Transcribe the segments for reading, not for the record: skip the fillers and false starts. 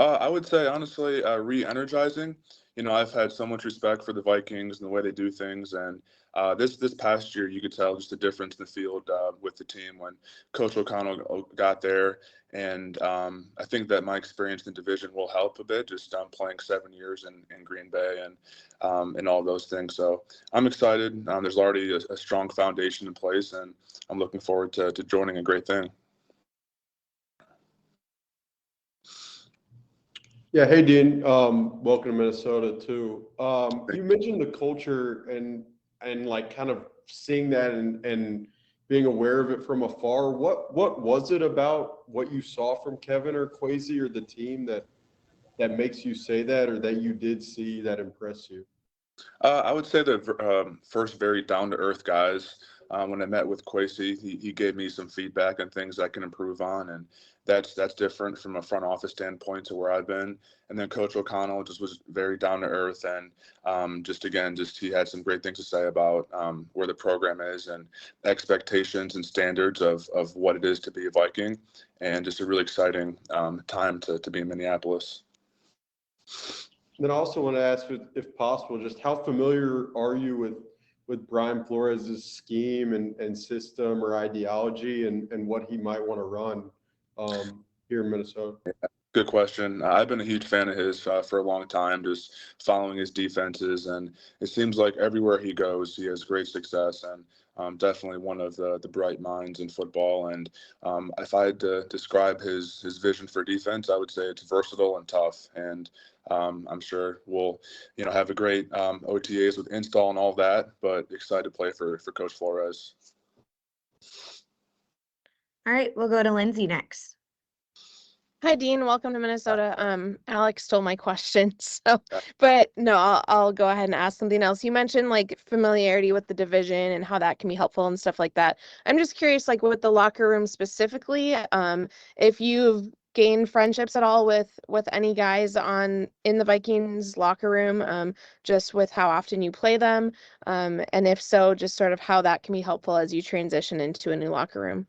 I would say, honestly, re-energizing. I've had so much respect for the Vikings and the way they do things. And this past year, you could tell just the difference in the field with the team when Coach O'Connell got there. And I think that my experience in the division will help a bit, just playing 7 years in Green Bay and all those things. So I'm excited. There's already a strong foundation in place, and I'm looking forward to joining a great thing. Yeah, hey Dean, welcome to Minnesota too. You mentioned the culture and like kind of seeing that and being aware of it from afar. What was it about what you saw from Kevin or Kwesi or the team that makes you say that, or that you did see that impressed you? I would say the first very down-to-earth guys. When I met with Kwesi, he gave me some feedback on things I can improve on, and that's different from a front office standpoint to where I've been. And then Coach O'Connell just was very down-to-earth, and just he had some great things to say about where the program is and expectations and standards of what it is to be a Viking, and just a really exciting time to be in Minneapolis. Then I also want to ask, if possible, just how familiar are you with Brian Flores' scheme and system or ideology and what he might want to run here in Minnesota? Good question. I've been a huge fan of his for a long time, just following his defenses, and it seems like everywhere he goes, he has great success, and definitely one of the bright minds in football. And if I had to describe his vision for defense, I would say it's versatile and tough. And I'm sure we'll, have a great OTAs with install and all that, but excited to play for Coach Flores. All right, we'll go to Lindsay next. Hi, Dean. Welcome to Minnesota. Alex stole my question, but no, I'll go ahead and ask something else. You mentioned like familiarity with the division and how that can be helpful and stuff like that. I'm just curious, like with the locker room specifically, if you've gained friendships at all with any guys in the Vikings locker room, just with how often you play them, and if so, just sort of how that can be helpful as you transition into a new locker room.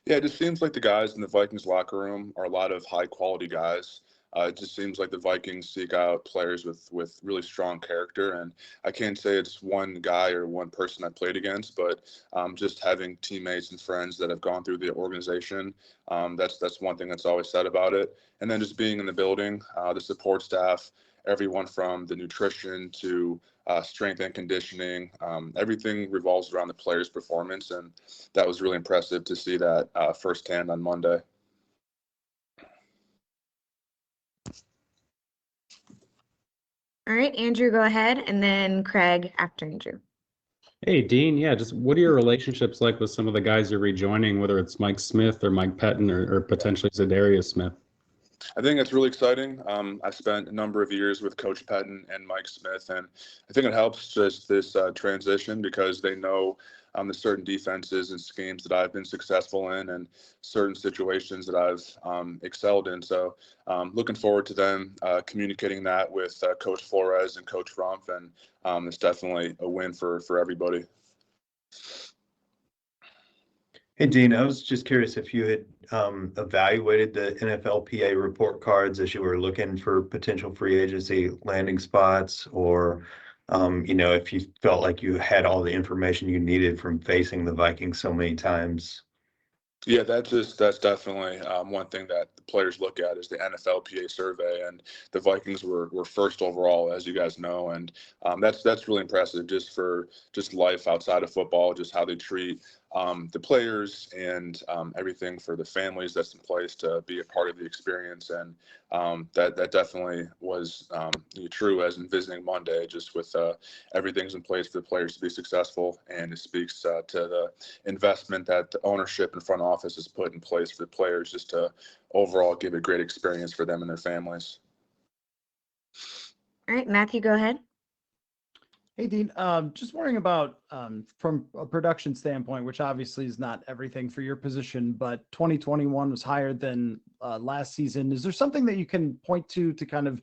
Yeah, it just seems like the guys in the Vikings locker room are a lot of high quality guys. It just seems like the Vikings seek out players with really strong character. And I can't say it's one guy or one person I played against, but just having teammates and friends that have gone through the organization, that's one thing that's always said about it. And then just being in the building, the support staff, everyone from the nutrition to strength and conditioning, everything revolves around the player's performance, and that was really impressive to see that firsthand on Monday. All right, Andrew, go ahead, and then Craig after Andrew. Hey, Dean. Yeah, just what are your relationships like with some of the guys you're rejoining, whether it's Mike Smith or Mike Pettin or potentially Zadarius Smith? I think it's really exciting. I spent a number of years with Coach Pettin and Mike Smith, and I think it helps just this transition because they know the certain defenses and schemes that I've been successful in and certain situations that I've excelled in. So looking forward to them communicating that with Coach Flores and Coach Rumpf, and it's definitely a win for everybody. Hey, Dean, I was just curious if you had evaluated the NFLPA report cards as you were looking for potential free agency landing spots, or, if you felt like you had all the information you needed from facing the Vikings so many times. Yeah, that's definitely one thing that the players look at is the NFLPA survey, and the Vikings were first overall, as you guys know, and that's really impressive just for life outside of football, just how they treat the players and everything for the families that's in place to be a part of the experience, and that definitely was true as in visiting Monday, just with everything's in place for the players to be successful, and it speaks to the investment that the ownership and front office has put in place for the players just to overall give a great experience for them and their families. All right, Matthew, go ahead. Hey, Dean, just wondering about from a production standpoint, which obviously is not everything for your position, but 2021 was higher than last season. Is there something that you can point to kind of,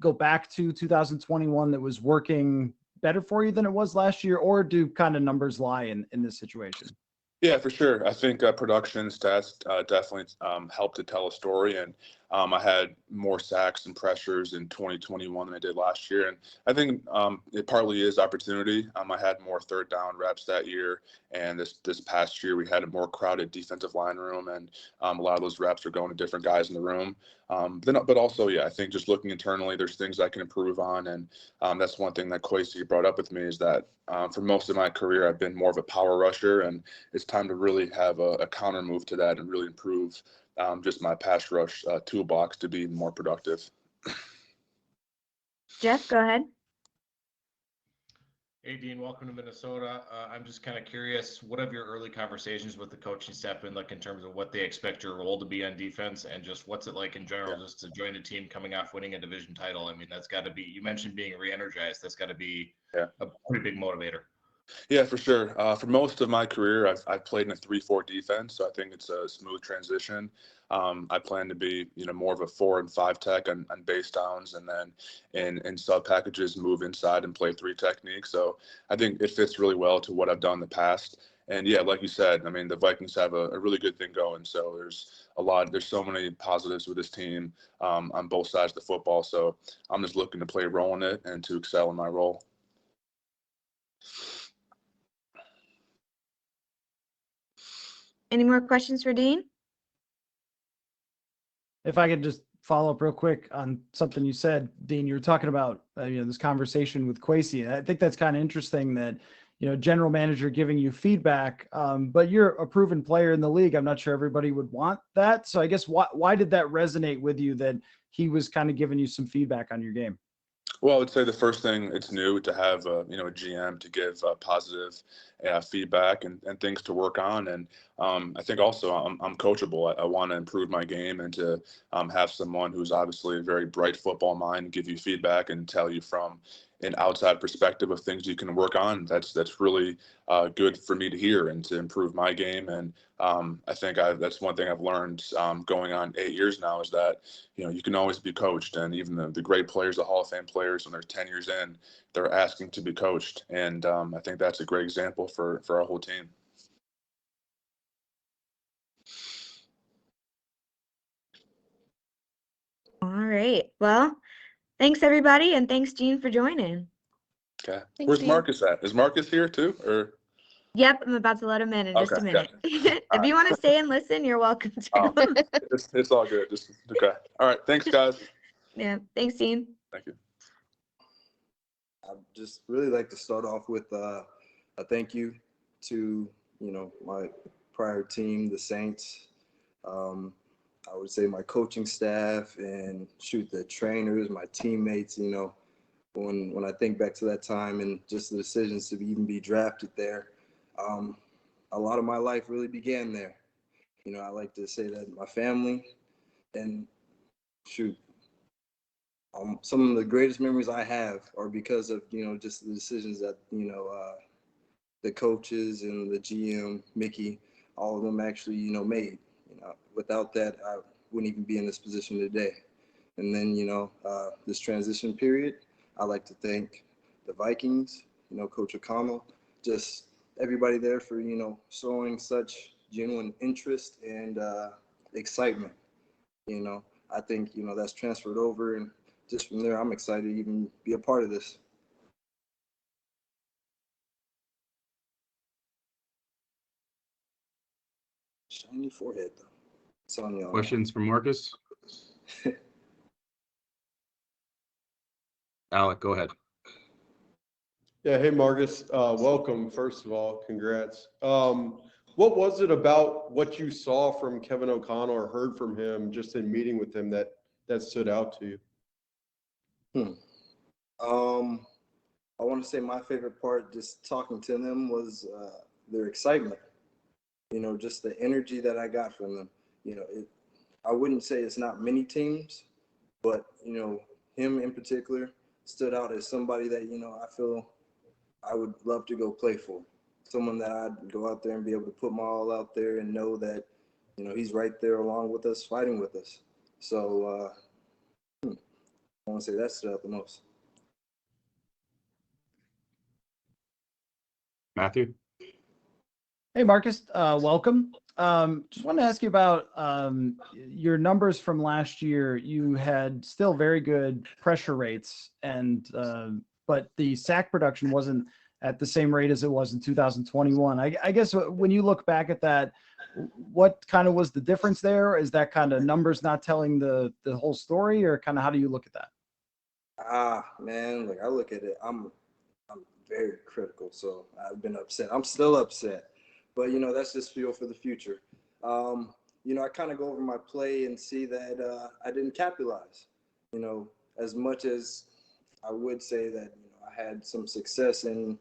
go back to 2021 that was working better for you than it was last year, or do kind of numbers lie in this situation? Yeah, for sure. I think production stats definitely help to tell a story, and I had more sacks and pressures in 2021 than I did last year. And I think it partly is opportunity. I had more third down reps that year. And this past year, we had a more crowded defensive line room. And a lot of those reps are going to different guys in the room. But also, yeah, I think just looking internally, there's things I can improve on. And that's one thing that Kwesi brought up with me is that for most of my career, I've been more of a power rusher. And it's time to really have a counter move to that and really improve just my pass rush toolbox to be more productive. Jeff, go ahead. Hey, Dean, welcome to Minnesota. I'm just kind of curious, what have your early conversations with the coaching staff been like in terms of what they expect your role to be on defense, and just what's it like in general just to join a team coming off winning a division title? I mean, that's got to be, you mentioned being re-energized. That's got to be a pretty big motivator. Yeah, for sure. For most of my career, I've played in a 3-4 defense, so I think it's a smooth transition. I plan to be, more of a 4 and 5 tech on base downs, and then in sub packages move inside and play 3 technique. So I think it fits really well to what I've done in the past. And yeah, like you said, I mean, the Vikings have a really good thing going. So there's so many positives with this team on both sides of the football. So I'm just looking to play a role in it and to excel in my role. Any more questions for Dean? If I could just follow up real quick on something you said, Dean, you were talking about, this conversation with Kwesi. I think that's kind of interesting that, general manager giving you feedback, but you're a proven player in the league. I'm not sure everybody would want that. So I guess why did that resonate with you that he was kind of giving you some feedback on your game? Well, I would say the first thing, it's new to have a GM to give positive feedback and things to work on. And I think also I'm coachable. I want to improve my game and to have someone who's obviously a very bright football mind give you feedback and tell you from an outside perspective of things you can work on. That's really good for me to hear and to improve my game. And I think that's one thing I've learned going on 8 years now is that, you can always be coached. And even the great players, the Hall of Fame players, when they're 10 years in, they're asking to be coached. And I think that's a great example for our whole team. All right. Well, thanks everybody, and thanks Jean for joining. Okay. Thanks, Where's Dean. Marcus at? Is Marcus here too? Or Yep, I'm about to let him in just a minute. If you want to stay and listen, you're welcome to. Oh, it's all good. Just okay. All right. Thanks, guys. Yeah. Thanks, Dean. Thank you. I'd just really like to start off with a thank you to, my prior team, the Saints. I would say my coaching staff and the trainers, my teammates, when I think back to that time and just the decisions to even be drafted there, a lot of my life really began there. I like to say that my family and some of the greatest memories I have are because of, just the decisions that, the coaches and the GM, Mickey, all of them actually, made. Without that, I wouldn't even be in this position today. And then, this transition period, I like to thank the Vikings, Coach O'Connell, just everybody there for, showing such genuine interest and excitement. I think, that's transferred over, and just from there, I'm excited to even be a part of this. Shiny forehead, though. It's on y'all. Questions for Marcus? Alec, go ahead. Yeah, hey Marcus, welcome. First of all, congrats. What was it about what you saw from Kevin O'Connell or heard from him just in meeting with him that stood out to you? I want to say my favorite part just talking to them was their excitement. Just the energy that I got from them. I wouldn't say it's not many teams, but him in particular stood out as somebody that I feel I would love to go play for. Someone that I'd go out there and be able to put my all out there and know that he's right there along with us, fighting with us. So I want to say that stood out the most. Matthew? Hey, Marcus, welcome. Just wanted to ask you about your numbers from last year. You had still very good pressure rates, and but the sack production wasn't at the same rate as it was in 2021. I guess when you look back at that, what kind of was the difference there? Is that kind of numbers not telling the whole story, or kind of how do you look at that? Man, like I look at it, I'm very critical. So I've been upset. I'm still upset, but that's just fuel for the future. I kind of go over my play and see that I didn't capitalize. As much as I would say that I had some success in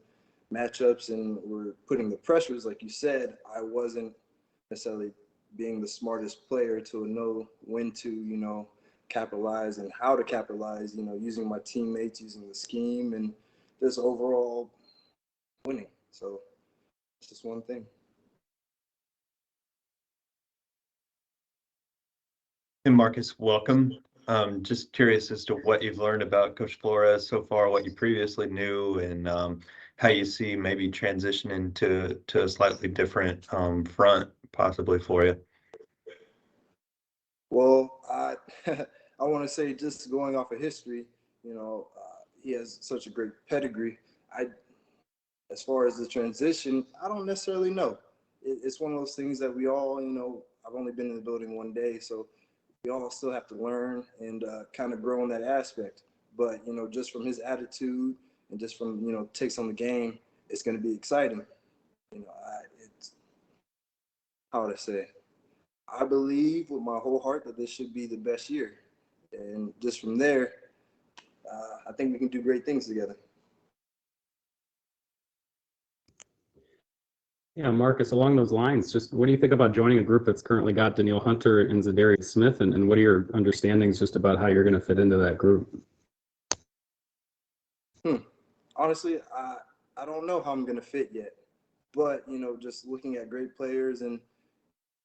matchups and we're putting the pressures, like you said, I wasn't necessarily being the smartest player to know when to capitalize and how to capitalize. Using my teammates, using the scheme, and just overall winning. So it's just one thing. And Marcus, welcome. Just curious as to what you've learned about Coach Flores so far, what you previously knew, and how you see maybe transitioning to a slightly different front possibly for you. Well, I I want to say, just going off of history, he has such a great pedigree. As far as the transition, I don't necessarily know. It's one of those things that we all, I've only been in the building one day, so we all still have to learn and kind of grow in that aspect. But just from his attitude and just from takes on the game, it's going to be exciting. It's, how would I say? I believe with my whole heart that this should be the best year, and just from there, I think we can do great things together. Yeah, Marcus, along those lines, just what do you think about joining a group that's currently got Danielle Hunter and Zadarius Smith, and what are your understandings just about how you're going to fit into that group? Honestly, I don't know how I'm going to fit yet, but just looking at great players and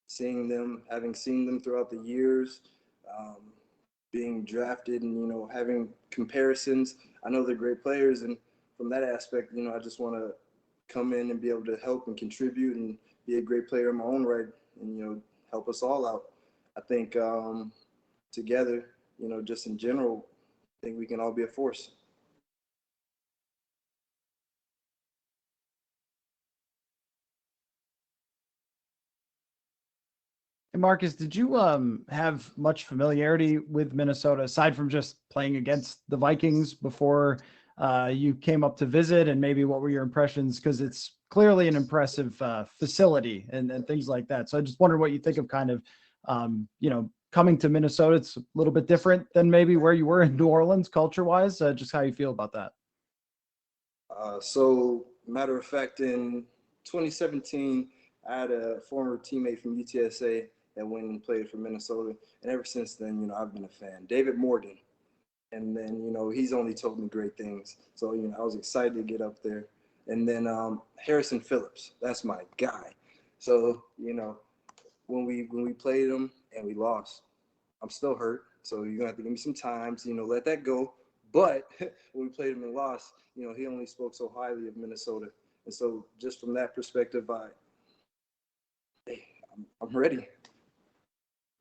seeing them, having seen them throughout the years, being drafted, and having comparisons, I know they're great players, and from that aspect, I just want to come in and be able to help and contribute and be a great player in my own right, and help us all out. I think together, just in general, I think we can all be a force. And Marcus, did you have much familiarity with Minnesota aside from just playing against the Vikings before you came up to visit, and maybe what were your impressions? Because it's clearly an impressive facility and things like that. So I just wondered what you think of kind of, coming to Minnesota. It's a little bit different than maybe where you were in New Orleans culture-wise. Just how you feel about that. So matter of fact, in 2017, I had a former teammate from UTSA that went and played for Minnesota. And ever since then, I've been a fan. David Morgan. And then, he's only told me great things. So, I was excited to get up there. And then Harrison Phillips, that's my guy. So, when we played him and we lost, I'm still hurt. So you're gonna have to give me some time to, let that go. But when we played him and lost, he only spoke so highly of Minnesota. And so just from that perspective, I'm ready.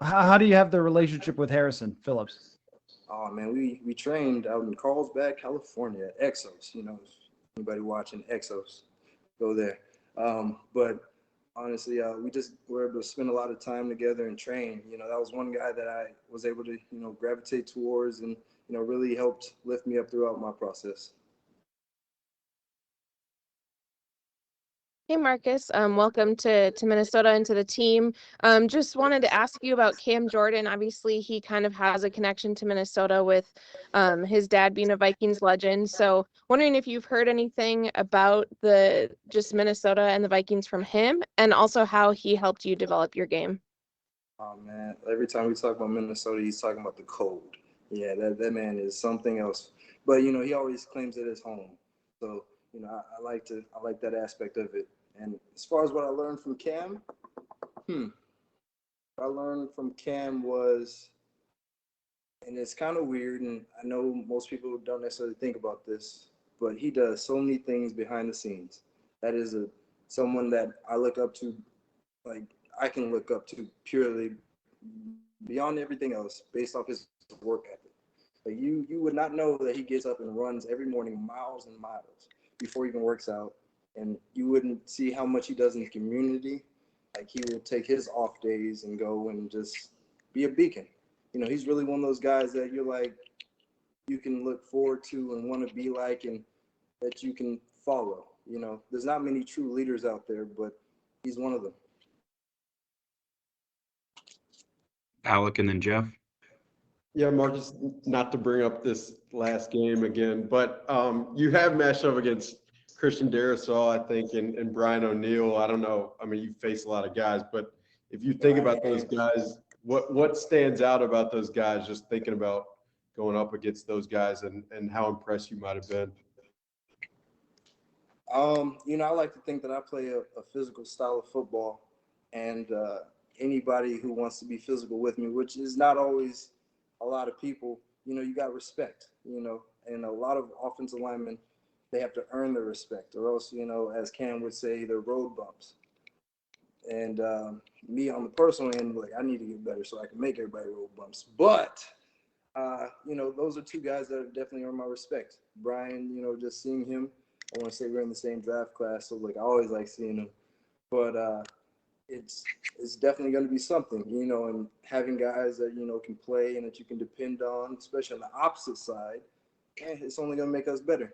How do you have the relationship with Harrison Phillips? Oh man, we trained out in Carlsbad, California at Exos. If anybody watching Exos, go there. But honestly, we just were able to spend a lot of time together and train. That was one guy that I was able to gravitate towards, and really helped lift me up throughout my process. Hey Marcus, welcome to Minnesota and to the team. Just wanted to ask you about Cam Jordan. Obviously, he kind of has a connection to Minnesota with his dad being a Vikings legend. So wondering if you've heard anything about just Minnesota and the Vikings from him, and also how he helped you develop your game. Oh man, every time we talk about Minnesota, he's talking about the cold. Yeah, that man is something else. But he always claims it as home. So I like that aspect of it. And as far as what I learned from Cam, what I learned from Cam was, and it's kind of weird, and I know most people don't necessarily think about this, but he does so many things behind the scenes. That is a someone that I look up to, like I can look up to purely beyond everything else based off his work ethic. Like you would not know that he gets up and runs every morning miles and miles before he even works out. And you wouldn't see how much he does in the community. Like he will take his off days and go and just be a beacon. You know, he's really one of those guys that you're like, you can look forward to and want to be like, and that you can follow. You know, there's not many true leaders out there, but he's one of them. Alec and then Jeff. Yeah, Marcus, not to bring up this last game again, but you have matched up against Christian Darrisaw, I think, and Brian O'Neill. I don't know. I mean, you face a lot of guys, but if you think about those guys, what stands out about those guys, just thinking about going up against those guys and how impressed you might have been? You know, I like to think that I play a physical style of football, and anybody who wants to be physical with me, which is not always a lot of people, you know, you got respect, you know, and a lot of offensive linemen, they have to earn their respect, or else, you know, as Cam would say, they're road bumps. And me on the personal end, like I need to get better so I can make everybody road bumps. But you know, those are two guys that have definitely earned my respect. Brian, you know, just seeing him, I want to say we're in the same draft class, so like I always like seeing him. But it's definitely going to be something, you know, and having guys that, you know, can play and that you can depend on, especially on the opposite side, it's only going to make us better.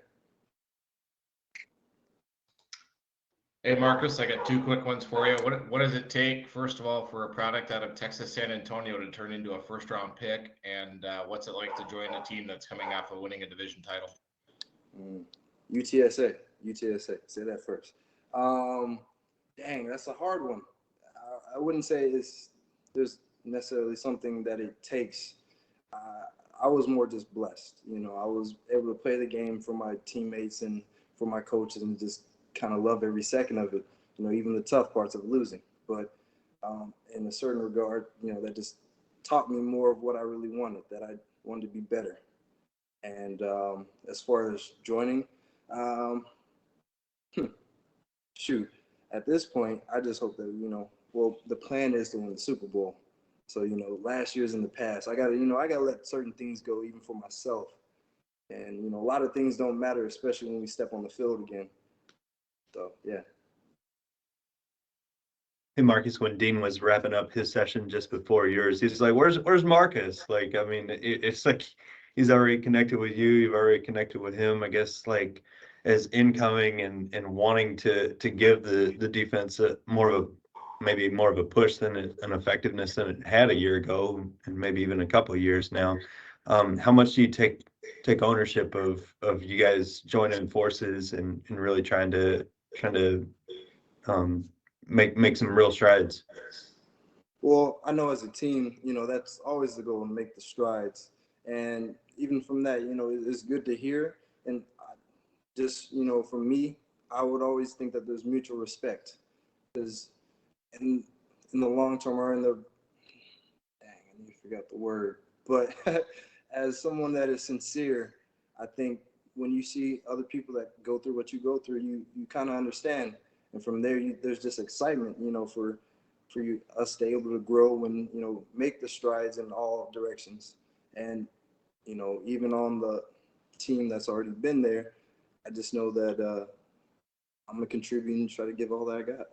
Hey, Marcus, I got two quick ones for you. What does it take, first of all, for a product out of Texas San Antonio to turn into a first-round pick? And what's it like to join a team that's coming off of winning a division title? UTSA. Say that first. Dang, that's a hard one. I wouldn't say there's necessarily something that it takes. I was more just blessed. You know, I was able to play the game for my teammates and for my coaches and just kind of love every second of it, you know, even the tough parts of losing. But in a certain regard, you know, that just taught me more of what I really wanted, that I wanted to be better. And as far as joining, shoot, at this point, I just hope that, you know, well, the plan is to win the Super Bowl. So, you know, last year's in the past. I got to let certain things go even for myself. And, you know, a lot of things don't matter, especially when we step on the field again. So, yeah. Hey, Marcus, when Dean was wrapping up his session just before yours, he's like, where's Marcus? Like, I mean, it's like he's already connected with you. You've already connected with him. I guess, like, as incoming and wanting to give the defense maybe more of a push than an effectiveness than it had a year ago, and maybe even a couple of years now. How much do you take ownership of you guys joining forces and really trying to make some real strides? Well, I know as a team, you know, that's always the goal, to make the strides. And even from that, you know, it's good to hear. And just, you know, for me, I would always think that there's mutual respect. Because in the long term, or in the, dang, I forgot the word. But as someone that is sincere, I think when you see other people that go through what you go through, you kind of understand. And from there, there's just excitement, you know, for us to be able to grow and, you know, make the strides in all directions. And, you know, even on the team that's already been there, I just know that I'm going to contribute and try to give all that I got.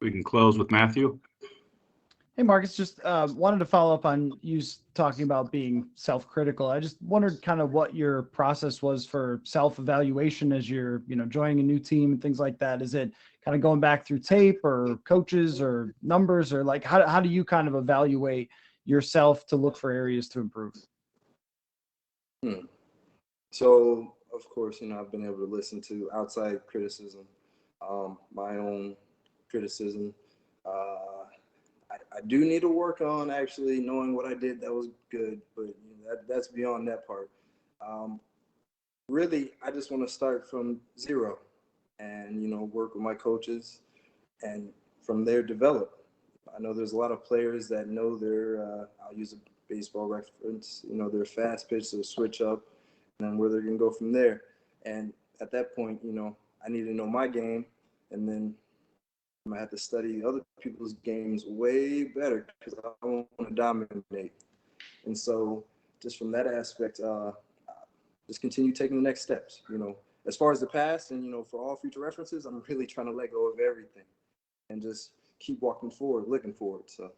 We can close with Matthew. Hey, Marcus, just wanted to follow up on you talking about being self-critical. I just wondered kind of what your process was for self-evaluation as you're, you know, joining a new team and things like that. Is it kind of going back through tape or coaches or numbers, or like how do you kind of evaluate yourself to look for areas to improve? So, of course, you know, I've been able to listen to outside criticism, my own criticism. I do need to work on actually knowing what I did that was good, but you know, that's beyond that part. Really, I just want to start from zero and, you know, work with my coaches and from there develop. I know there's a lot of players that know I'll use a baseball reference, you know, their fast pitch, so switch up, and then where they're going to go from there. And at that point, you know, I need to know my game, and then I'm gonna have to study other people's games way better because I want to dominate. And so, just from that aspect, just continue taking the next steps. As far as the past, and for all future references, I'm really trying to let go of everything and just keep walking forward, looking forward. So.